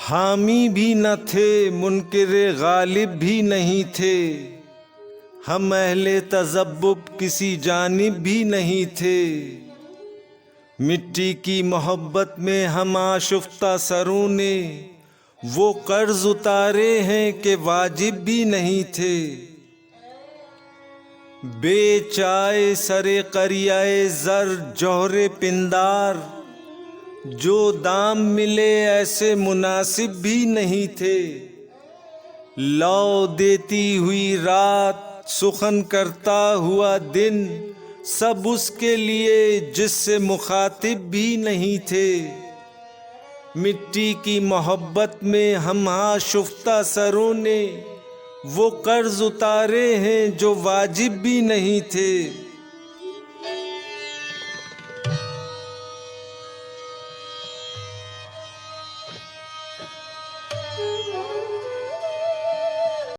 हामी भी न थे, मुनकिर गालिब भी नहीं थे, हम अहले तज़ब्बुब किसी जानिब भी नहीं थे। मिट्टी की मोहब्बत में हम आशुफ्ता सरों ने वो कर्ज उतारे हैं कि वाजिब भी नहीं थे। बेचाए सरे करियाए ज़र जौहरे पिंदार, जो दाम मिले ऐसे मुनासिब भी नहीं थे। लौ देती हुई रात, सुखन करता हुआ दिन, सब उसके लिए जिससे मुखातिब भी नहीं थे। मिट्टी की मोहब्बत में हम आशुफ्ता सरों ने वो कर्ज उतारे हैं जो वाजिब भी नहीं थे।